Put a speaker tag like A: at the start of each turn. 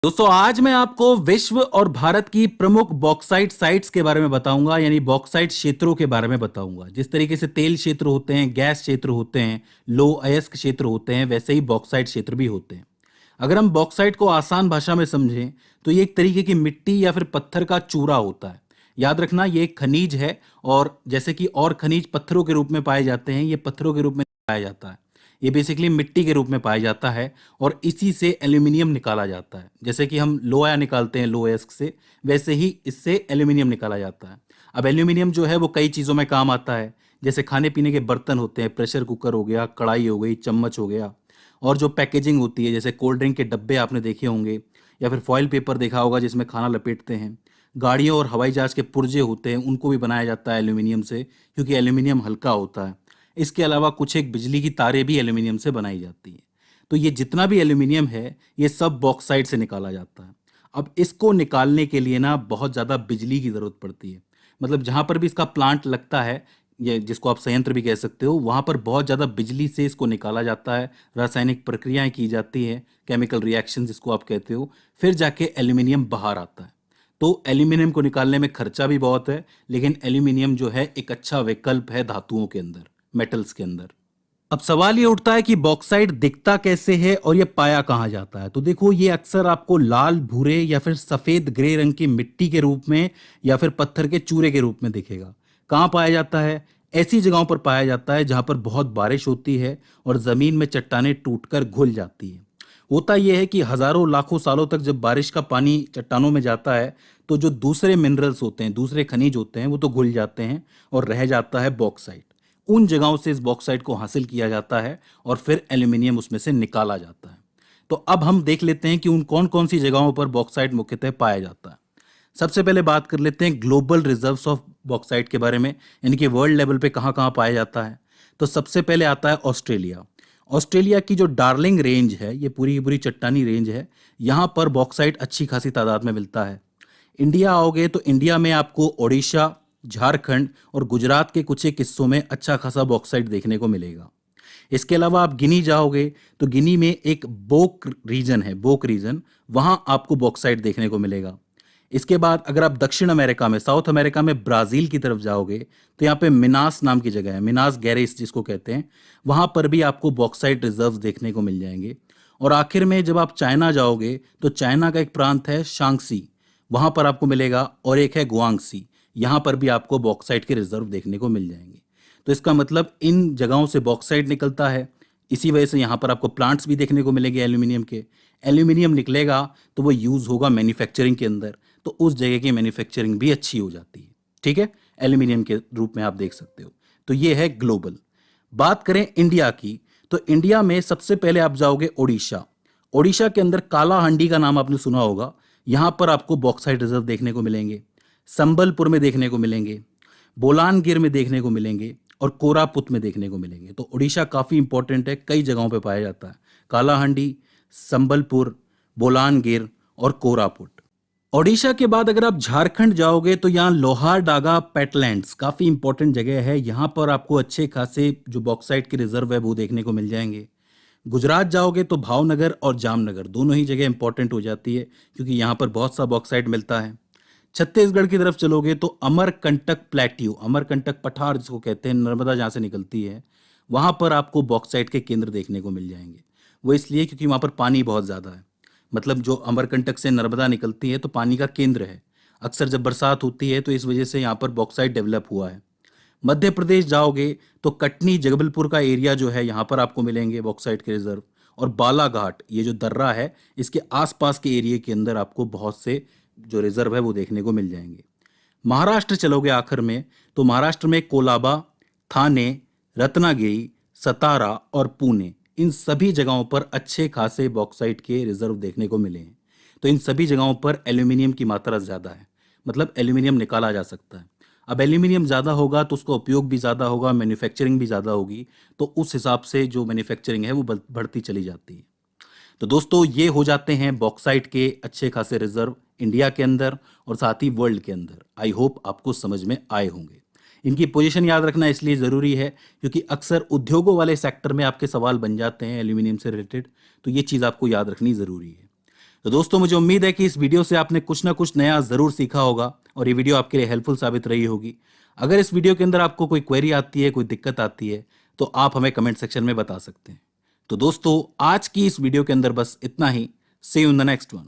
A: दोस्तों आज मैं आपको विश्व और भारत की प्रमुख बॉक्साइट साइट्स के बारे में बताऊंगा, यानी बॉक्साइट क्षेत्रों के बारे में बताऊंगा। जिस तरीके से तेल क्षेत्र होते हैं, गैस क्षेत्र होते हैं, लो अयस्क क्षेत्र होते हैं, वैसे ही बॉक्साइट क्षेत्र भी होते हैं। अगर हम बॉक्साइट को आसान भाषा में समझें तो ये एक तरीके की मिट्टी या फिर पत्थर का चूरा होता है। याद रखना, ये एक खनिज है और जैसे कि और खनिज पत्थरों के रूप में पाए जाते हैं, ये पत्थरों के रूप में पाया जाता है। ये बेसिकली मिट्टी के रूप में पाया जाता है और इसी से एल्यूमिनियम निकाला जाता है। जैसे कि हम लोहा निकालते हैं लोएस्क से, वैसे ही इससे एल्यूमिनियम निकाला जाता है। अब एल्यूमिनियम जो है वो कई चीज़ों में काम आता है। जैसे खाने पीने के बर्तन होते हैं, प्रेशर कुकर हो गया, कढ़ाई हो गई, चम्मच हो गया। और जो पैकेजिंग होती है, जैसे कोल्ड ड्रिंक के डब्बे आपने देखे होंगे या फिर फॉइल पेपर देखा होगा जिसमें खाना लपेटते हैं। गाड़ियों और हवाई जहाज़ के पुर्जे होते हैं, उनको भी बनाया जाता है एल्यूमिनियम से, क्योंकि एल्यूमिनियम हल्का होता है। इसके अलावा कुछ एक बिजली की तारें भी एल्यूमिनियम से बनाई जाती हैं। तो ये जितना भी एल्यूमिनियम है, ये सब बॉक्साइट से निकाला जाता है। अब इसको निकालने के लिए ना बहुत ज़्यादा बिजली की ज़रूरत पड़ती है। मतलब जहाँ पर भी इसका प्लांट लगता है, ये जिसको आप संयंत्र भी कह सकते हो, वहाँ पर बहुत ज़्यादा बिजली से इसको निकाला जाता है। रासायनिक प्रक्रियाएं की जाती हैं, केमिकल रिएक्शन जिसको आप कहते हो, फिर जाके एल्यूमिनियम बाहर आता है। तो एल्यूमिनियम को निकालने में खर्चा भी बहुत है, लेकिन एल्यूमिनियम जो है एक अच्छा विकल्प है धातुओं के अंदर, मेटल्स के अंदर। अब सवाल ये उठता है कि बॉक्साइट दिखता कैसे है और ये पाया कहाँ जाता है। तो देखो, ये अक्सर आपको लाल, भूरे या फिर सफेद ग्रे रंग की मिट्टी के रूप में या फिर पत्थर के चूरे के रूप में दिखेगा। कहाँ पाया जाता है? ऐसी जगहों पर पाया जाता है जहां पर बहुत बारिश होती है और जमीन में चट्टानें टूटकर घुल जाती है। होता यह है कि हजारों लाखों सालों तक जब बारिश का पानी चट्टानों में जाता है, तो जो दूसरे मिनरल्स होते हैं, दूसरे खनिज होते हैं, वो तो घुल जाते हैं और रह जाता है बॉक्साइट। उन जगहों से इस बॉक्साइट को हासिल किया जाता है और फिर एल्यूमिनियम उसमें से निकाला जाता है। तो अब हम देख लेते हैं कि उन कौन कौन सी जगहों पर बॉक्साइट मुख्यतः पाया जाता है। सबसे पहले बात कर लेते हैं ग्लोबल रिजर्व्स ऑफ बॉक्साइट के बारे में, यानी कि वर्ल्ड लेवल पे कहाँ कहाँ पाया जाता है। तो सबसे पहले आता है ऑस्ट्रेलिया। ऑस्ट्रेलिया की जो डार्लिंग रेंज है, ये पूरी की पूरी चट्टानी रेंज है, यहाँ पर बॉक्साइट अच्छी खासी तादाद में मिलता है। इंडिया आओगे तो इंडिया में आपको ओडिशा, झारखंड और गुजरात के कुछ एक हिस्सों में अच्छा खासा बॉक्साइट देखने को मिलेगा। इसके अलावा आप गिनी जाओगे तो गिनी में एक बोक रीजन है, बोक रीजन, वहां आपको बॉक्साइट देखने को मिलेगा। इसके बाद अगर आप दक्षिण अमेरिका में, साउथ अमेरिका में ब्राजील की तरफ जाओगे तो यहाँ पे मिनास नाम की जगह है, मिनास गैरेस जिसको कहते हैं, वहां पर भी आपको बॉक्साइट रिजर्व देखने को मिल जाएंगे। और आखिर में जब आप चाइना जाओगे तो चाइना का एक प्रांत है शांगसी, वहां पर आपको मिलेगा, और एक है गुआंगसी, यहाँ पर भी आपको बॉक्साइट के रिजर्व देखने को मिल जाएंगे। तो इसका मतलब इन जगहों से बॉक्साइट निकलता है, इसी वजह से यहाँ पर आपको प्लांट्स भी देखने को मिलेंगे एल्यूमिनियम के। एल्यूमिनियम निकलेगा तो वो यूज़ होगा मैन्युफैक्चरिंग के अंदर, तो उस जगह की मैन्युफैक्चरिंग भी अच्छी हो जाती है। ठीक है, एल्यूमिनियम के रूप में आप देख सकते हो। तो ये है ग्लोबल। बात करें इंडिया की, तो इंडिया में सबसे पहले आप जाओगे ओडिशा। ओडिशा के अंदर कालाहांडी का नाम आपने सुना होगा, यहाँ पर आपको बॉक्साइट रिजर्व देखने को मिलेंगे। संबलपुर में देखने को मिलेंगे, बोलानगिर में देखने को मिलेंगे और कोरापुत में देखने को मिलेंगे। तो उड़ीसा काफ़ी इंपॉर्टेंट है, कई जगहों पे पाया जाता है, कालाहांडी, संबलपुर, बोलानगिर और कोरापुट। ओडिशा के बाद अगर आप झारखंड जाओगे तो यहाँ लोहारडागा पेटलैंड्स काफ़ी इंपॉर्टेंट जगह है, यहाँ पर आपको अच्छे खासे जो बॉक्साइट के रिजर्व है वो देखने को मिल जाएंगे। गुजरात जाओगे तो भावनगर और जामनगर दोनों ही जगह इंपॉर्टेंट हो जाती है, क्योंकि यहाँ पर बहुत सा बॉक्साइट मिलता है। छत्तीसगढ़ की तरफ चलोगे तो अमरकंटक प्लेट्यू, अमरकंटक पठार जिसको कहते हैं, नर्मदा जहाँ से निकलती है, वहाँ पर आपको बॉक्साइट के केंद्र देखने को मिल जाएंगे। वो इसलिए क्योंकि वहाँ पर पानी बहुत ज़्यादा है। मतलब जो अमरकंटक से नर्मदा निकलती है तो पानी का केंद्र है। अक्सर जब बरसात होती है तो इस वजह से यहाँ पर बॉक्साइट डेवलप हुआ है। मध्य प्रदेश जाओगे तो कटनी, जबलपुर का एरिया जो है, यहाँ पर आपको मिलेंगे बॉक्साइट के रिजर्व। और बालाघाट, ये जो दर्रा है, इसके आसपास के एरिया के अंदर आपको बहुत से जो रिजर्व है वो देखने को मिल जाएंगे। महाराष्ट्र चलोगे आखिर में, तो महाराष्ट्र में कोलाबा, थाने, रत्नागिरी, सतारा और पुणे, इन सभी जगहों पर अच्छे खासे बॉक्साइट के रिजर्व देखने को मिले हैं। तो इन सभी जगहों पर एल्यूमिनियम की मात्रा ज़्यादा है, मतलब एल्यूमिनियम निकाला जा सकता है। अब एल्यूमिनियम ज़्यादा होगा तो उसका उपयोग भी ज़्यादा होगा, मैन्युफैक्चरिंग भी ज़्यादा होगी, तो उस हिसाब से जो मैन्युफैक्चरिंग है वो बढ़ती चली जाती है। तो दोस्तों, ये हो जाते हैं बॉक्साइट के अच्छे खासे रिजर्व इंडिया के अंदर और साथ ही वर्ल्ड के अंदर। आई होप आपको समझ में आए होंगे। इनकी पोजीशन याद रखना इसलिए ज़रूरी है क्योंकि अक्सर उद्योगों वाले सेक्टर में आपके सवाल बन जाते हैं एल्यूमिनियम से रिलेटेड, तो ये चीज़ आपको याद रखनी ज़रूरी है। तो दोस्तों मुझे उम्मीद है कि इस वीडियो से आपने कुछ ना कुछ नया जरूर सीखा होगा और ये वीडियो आपके लिए हेल्पफुल साबित रही होगी। अगर इस वीडियो के अंदर आपको कोई क्वेरी आती है, कोई दिक्कत आती है, तो आप हमें कमेंट सेक्शन में बता सकते हैं। तो दोस्तों आज की इस वीडियो के अंदर बस इतना ही। See you in the next one.